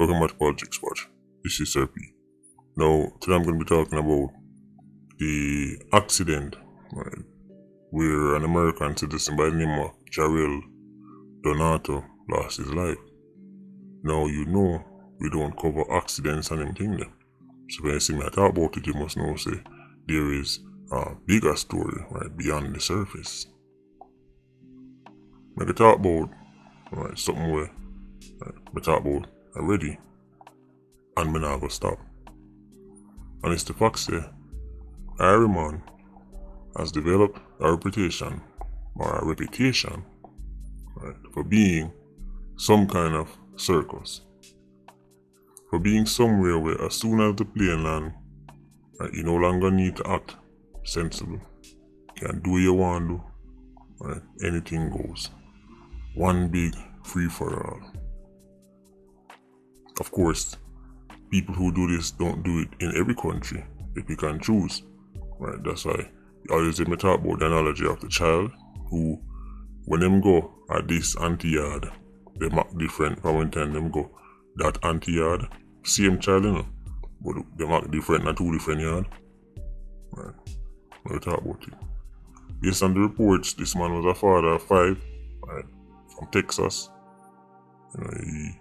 Welcome back to Politricks Watch. This is Sir P. Now, today I'm going to be talking about the accident, right, where an American citizen by the name of Jarelle lost his life. Now, you know we don't cover accidents and anything there. So when you see me talk about it, you must know, say, there is a bigger story, right, beyond the surface. I can talk about, right, something where I talk about already, and me not go stop. And it's the fact that every man has developed a reputation right, for being some kind of circus. For being somewhere where as soon as the plane land, right, you no longer need to act sensible. You can do what you want to do, right? Anything goes. One big free for all. Of course, people who do this don't do it in every country if you can choose, right? That's why I always talk about the analogy of the child who, when them go at this auntie yard, they act different from when time them go that auntie yard. Same child, you know, but they act different, not two different yard. Right? We'll talk about it. Based on the reports, this man was a father of 5, right, from Texas. You know, he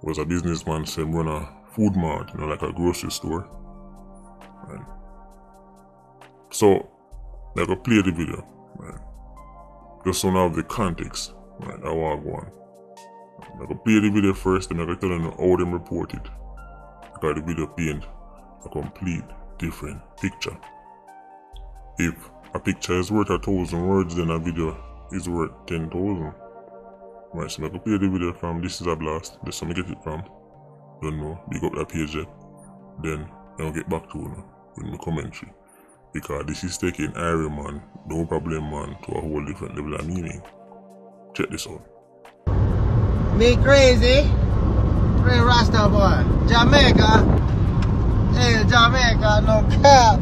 was a businessman, so he run a food mart, you know, like a grocery store. Right. So, I go play the video, right? Just so now the context, right? I want to go on. I go play the video first, and I go tell them how them report it. Because the video paint a complete different picture. If a picture is worth 1,000 words, then a video is worth 10,000. Right, so I can play the video from This Is a Blast. That's where I get it from. Don't know, big up that page yet. Then I'll get back to you with my commentary. Because this is taking Iron Man, no problem man, to a whole different level of meaning. Check this out. Me crazy. Red Rasta boy. Jamaica. Hey, Jamaica, no cap.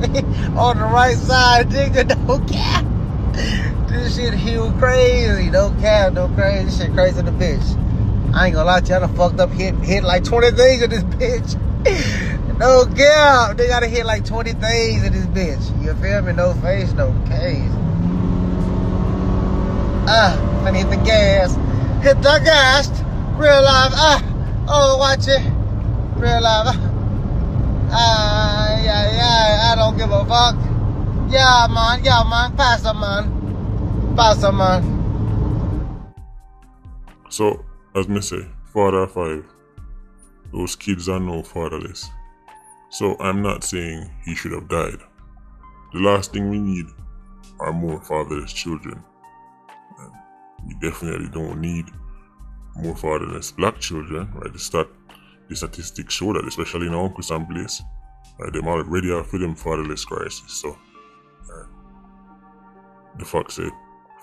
On the right side, nigga, no cap. This shit huge crazy. No cap, no crazy. This shit crazy in the bitch. I ain't gonna lie to you, I done fucked up hit like 20 things in this bitch. No cap. They gotta hit like 20 things in this bitch. You feel me? No face, no case. I'm gonna hit the gas. Hit the gas. Real life. Oh, watch it. Real life. Yeah. I don't give a fuck. Yeah, man. Pass a man. So, as me say, father 5, those kids are now fatherless. So I'm not saying he should have died. The last thing we need are more fatherless children. And we definitely don't need more fatherless black children, right? The statistics show that, especially in our Uncle Sam place, right? Them already are feeling fatherless crisis. So the fact that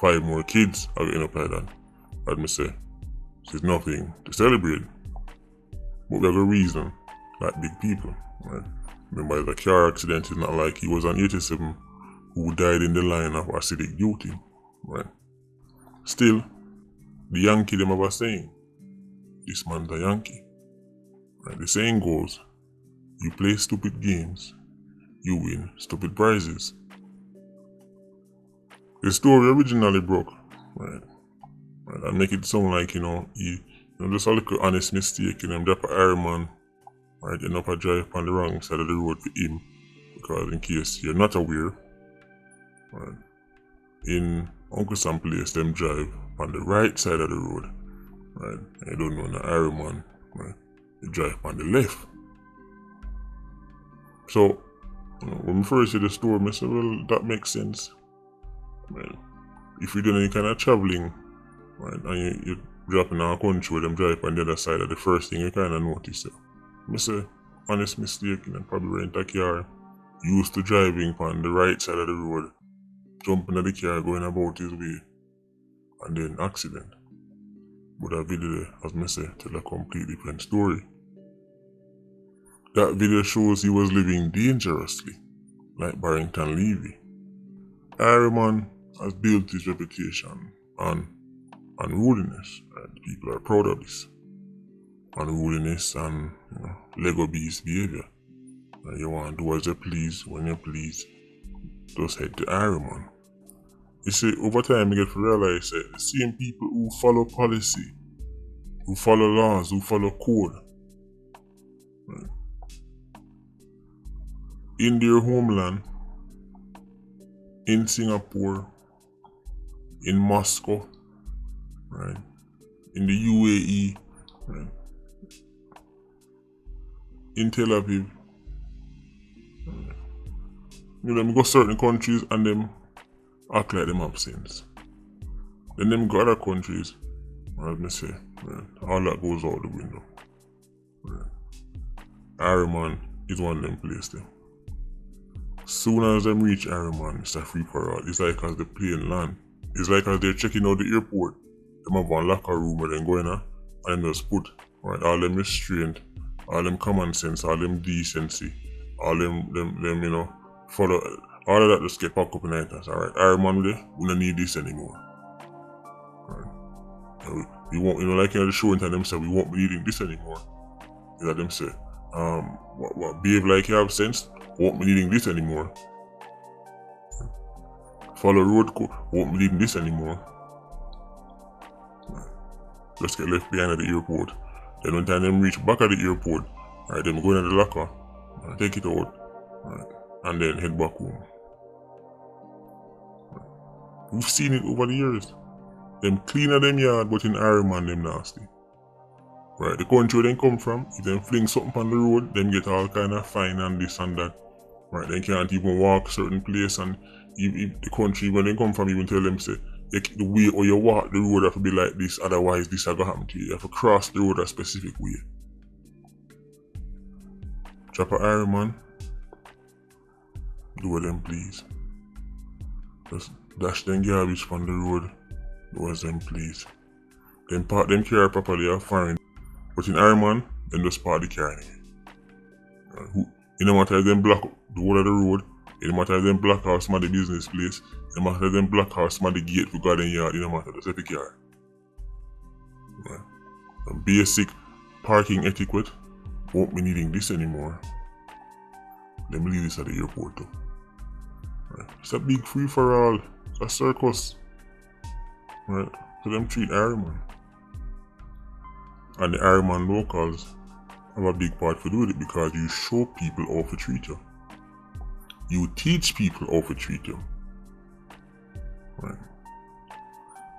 5 more kids are getting up like that, I'd me say, there's nothing to celebrate. But we have a reason, like big people, right? Remember, the car accident is not like he was an 87 who died in the line of acidic duty, right? Still, the Yankee them have a saying, this man's a Yankee. Right? The saying goes, you play stupid games, you win stupid prizes. The story originally broke, right? And make it sound like, just a little honest mistake, drop a Iron Man, right, end up a drive on the wrong side of the road for him, because in case you're not aware, right, in Uncle Sam place, them drive on the right side of the road, right, and you don't know the Iron Man, right, they drive on the left. So, when we first see the story, I said, well, that makes sense, right? If you're doing any kind of traveling, right, and you're dropping on a country where them drive on the other side, of the first thing you kind of notice. I say, honest mistake, probably rent a car, used to driving on the right side of the road, jumping in the car, going about his way, and then accident. But that video, as I say, tell a completely different story. That video shows he was living dangerously, like Barrington Levy. Iron Man has built his reputation on unruliness, and people are proud of this. unruliness and Lego beast behavior. You want to do as you please when you please. Just head to Iron Man. You see, over time you get to realize that the same people who follow policy, who follow laws, who follow code, right, in their homeland, in Singapore, in Moscow, right, in the UAE, right, in Tel Aviv, right. Them go certain countries and them act like them have sense. Then them go other countries, as me say, right, all that goes out the window. Right. Iron Man is one of them places there. Soon as them reach Iron Man, it's a free for all. It's like as the plane land. It's like as they're checking out the airport, them have one locker room where they go in and them just put, right, all them restraint, all them common sense, all them decency, all them follow, all of that just get packed up in the night. Alright, Iron Man we don't need this anymore. Right. We won't, like the show and them say we won't be needing this anymore. You know them say, what behave like you have sense, won't be needing this anymore. Follow road code, won't be needing this anymore. Right. Just get left behind at the airport. Then when time them reach back at the airport, right, them go in the locker, right, take it out, right, and then head back home. Right. We've seen it over the years. Them cleaner them yard, but in Iron Man them nasty. Right, the country where they come from, if them fling something on the road, them get all kind of fine and this and that. Right, they can't even walk certain place, and if the country where they come from even tell them say, the way or you walk the road have to be like this, otherwise this will happen to you. You have to cross the road a specific way. Drop a Iron Man, do what them please. Just dash them garbage from the road, do as them please. Then park them car properly or fine. But in Iron Man, then just park the car anyway. It no matter if them block the whole of the road, it no matter if them block out some of the business place, it no matter if them block out some of the gate for garden yard, it no matter, just let the car. Right. And basic parking etiquette, won't be needing this anymore. Let me leave this at the airport too. Right. It's a big free for all, it's a circus. Right. So them treat Iron Man. And the Iron Man locals have a big part to do with it because you show people how to treat you. You teach people how to treat you. Right.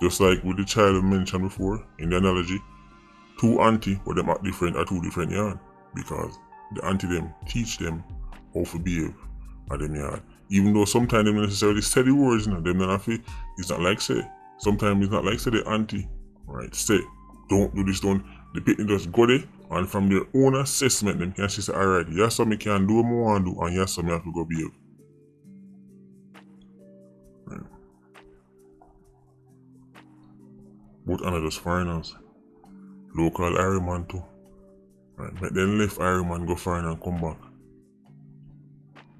Just like with the child I mentioned before in the analogy, two auntie but them act different at two different yard because the auntie them teach them how to behave at them yard. Even though sometimes they don't necessarily say the words, them not feel, it's not like say. Sometimes it's not like say the auntie, right, say, don't do this, don't. The people just go there and from their own assessment, them can say, alright, here's something I can do what I want to do and here's something I have to go behave. Right. Both are just foreigners. Local Iron Man too. Right. But then left Iron Man go foreign and come back.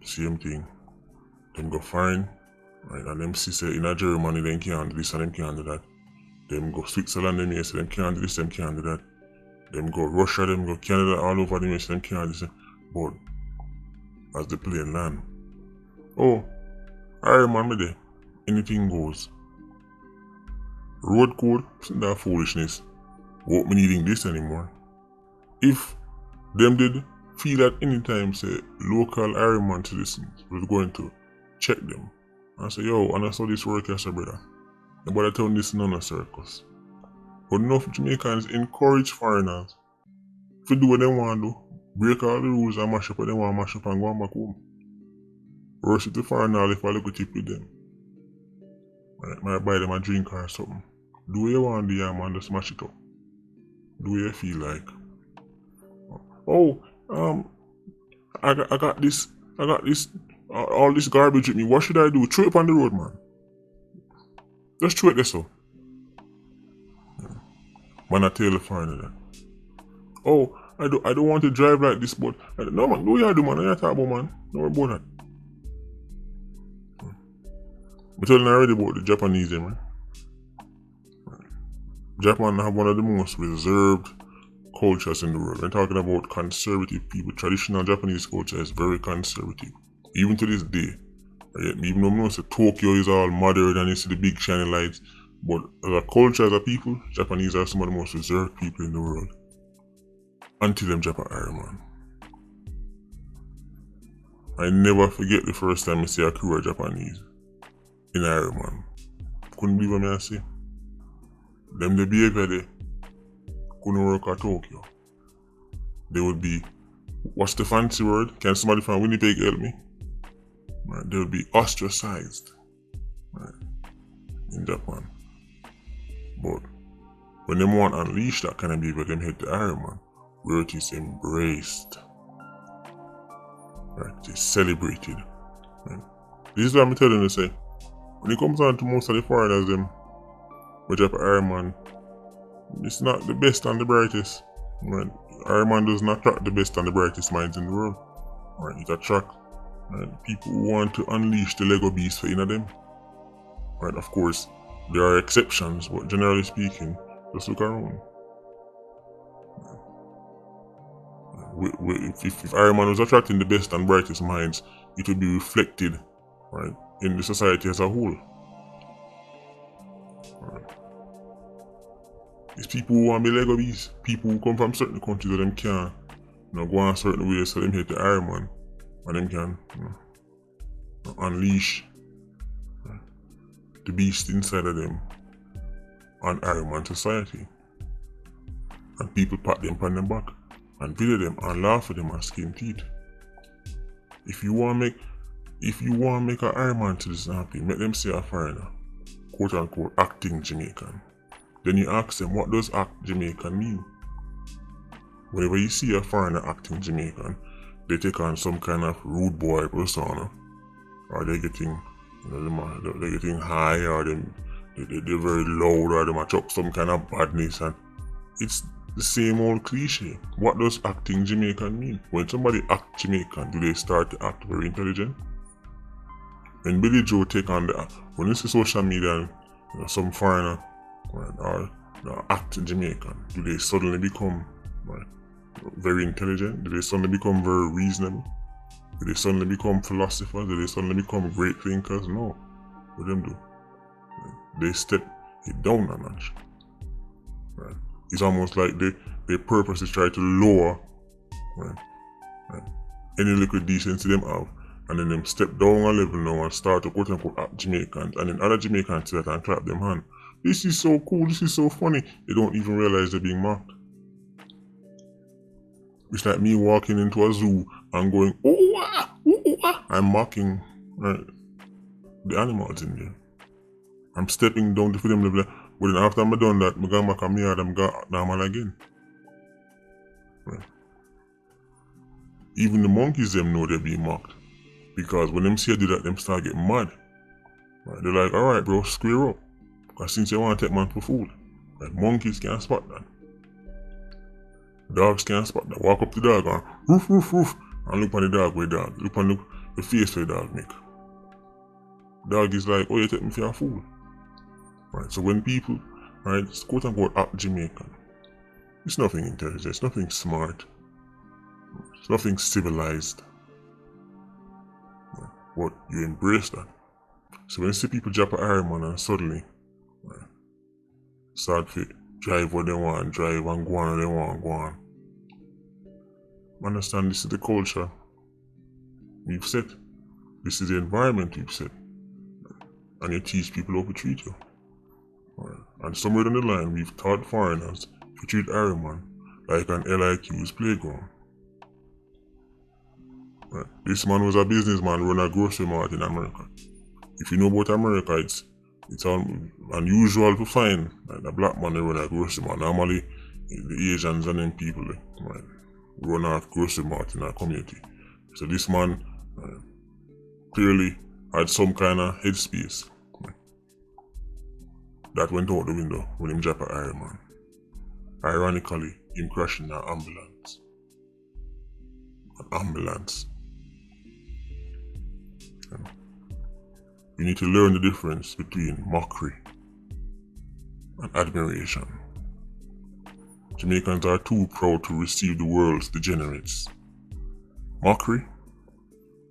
Same thing. Them go foreign, right, and them see say in a Germany them can't do this and them can't do that. Them go Switzerland, them say them can't do this, them can't do that. Them go Russia, them go Canada, all over them say them can't do this. But as the plane land, oh, Iron Man me there, anything goes. Road code, that foolishness. Won't be needing this anymore. If them did feel at any time say local Iron Man citizens was going to check them and say, yo, and I saw this work as a brother. Nobody told this none a circus. But enough Jamaicans encourage foreigners to do what they want to do, break all the rules and mash up what they want to mash up and go back home. Worship the foreigner if I look at tip with them. Right, might buy them a drink or something. Do what you want to do, yeah, man, just smash it up. Do what you feel like. Oh, I got this, all this garbage with me. What should I do? Throw it on the road, man. Just throw it there, so. Yeah. Man, I tell the foreigner that. Oh, I don't want to drive like this, but no, man, do what you do, man. I ain't talking about, man. Don't worry about that. I'm telling you already about the Japanese, man. Japan have one of the most reserved cultures in the world. We're talking about conservative people. Traditional Japanese culture is very conservative, even to this day. Right? Even though I know say Tokyo is all modern and you see the big shiny lights, but as a culture, as a people, Japanese are some of the most reserved people in the world. Until them Japan Iron Man. I never forget the first time I see a crew of Japanese in Iron Man. Couldn't believe what I see. Them the behavior they couldn't work at Tokyo. They would be, what's the fancy word? Can somebody from Winnipeg help me? Right, they would be ostracized, right, in Japan. But when them want to unleash that kind of behavior, them head to Iron Man, where it is embraced. Right, it is celebrated. Right. This is what I'm telling you, say. When it comes down to most of the foreigners, them, with Japan Iron Man, it's not the best and the brightest. Right. Iron Man does not attract the best and the brightest minds in the world. Right. It attracts people who want to unleash the Lego beast for inner them. Right. Of course, there are exceptions, but generally speaking, just look around. If Iron Man was attracting the best and brightest minds, it would be reflected, right, in the society as a whole. Right. It's people who want to be Lego beasts, people who come from certain countries that them can, go on certain ways, so them hit the Iron Man, and them can, unleash, right, the beast inside of them on Iron Man society. And people pat them on them back and video them and laugh at them and skin teeth. If you want to make an Iron Man to this happen, make them say a foreigner, quote unquote, acting Jamaican. Then you ask them, what does act Jamaican mean? Whenever you see a foreigner acting Jamaican, they take on some kind of rude boy persona, or they're getting, they're getting high, or they're very loud, or they match up some kind of badness, and it's the same old cliche. What does acting Jamaican mean? When somebody acts Jamaican, do they start to act very intelligent? When Billy Joe take on when you see social media, some foreigner, right, or act Jamaican, do they suddenly become, right, very intelligent? Do they suddenly become very reasonable? Do they suddenly become philosophers? Do they suddenly become great thinkers? No. What them do? Right. They step it down a notch. Right. It's almost like they purposely try to lower, right, any liquid decency them have, and then them step down a level now and start to quote unquote act Jamaicans, and then other Jamaicans see that and clap them hand. This is so cool, this is so funny. They don't even realize they're being mocked. It's like me walking into a zoo and going, oh, ah, ooh, ah. I'm mocking, right, the animals in there. I'm stepping down to freedom level, but then after I'm done that, I'm going back and I'm going normal again. Right. Even the monkeys them know they're being mocked. Because when them see I do that, them start getting mad. Right. They're like, alright bro, square up. Because since you want to take man for food, right, monkeys can't spot that. Dogs can't spot that. Walk up to the dog and woof woof woof, and look on the dog with dog. Look on the face of the dog make. Dog is like, oh, you take me for a fool. Right, so when people, right, quote unquote act Jamaican, it's nothing intelligent, it's nothing smart, it's nothing civilized. Right, but you embrace that. So when you see people drop an Iron Man and suddenly, right, start to drive what they want, drive and go on what they want, go on. Understand, this is the culture we've set. This is the environment we've set. And you teach people how to treat you. Right. And somewhere down the line, we've taught foreigners to treat Iron Man like an LIQ's playground. Right. This man was a businessman running a grocery mart in America. If you know about America, it's unusual to find like a black man run a grocery mart. Normally, the Asians and them people, right, run a grocery mart in our community. So this man clearly had some kind of headspace. That went out the window when him drop an Iron Man. Ironically, him crashing an ambulance. An ambulance. You need to learn the difference between mockery and admiration. Jamaicans are too proud to receive the world's degenerates. Mockery?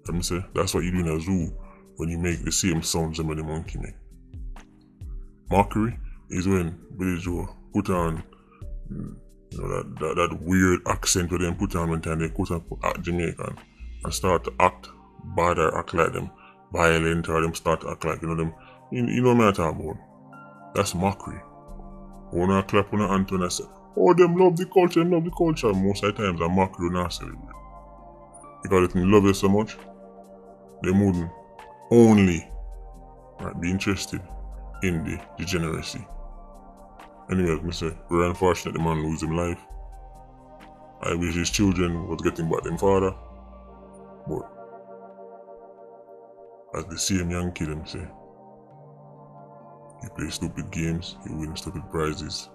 Let me say, that's what you do in a zoo when you make the same sounds that the monkey make. Mockery is when Billy Joe put on that weird accent where they put on when they put on Jamaican and start to act bad or act like them violent or them start to act like them. You know what I'm talking about? That's mockery. When I clap on the hand when I say, oh, them love the culture, most of the times I'm mockery when I celebrate. Because they love it so much, they wouldn't only be interested in the degeneracy. Anyway, as I say, we're unfortunate the man lose his life. I wish his children was getting back them father. But as the same Yankee them say, you play stupid games, you win stupid prizes.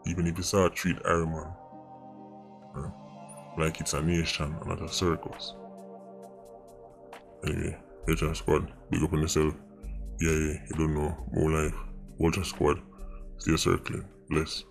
Even if you start treat Ironman like it's a nation and not a circus. Anyway, Ultra Squad, big up on yourself. Yeah, you don't know, more life. Ultra Squad, stay circling. Bless.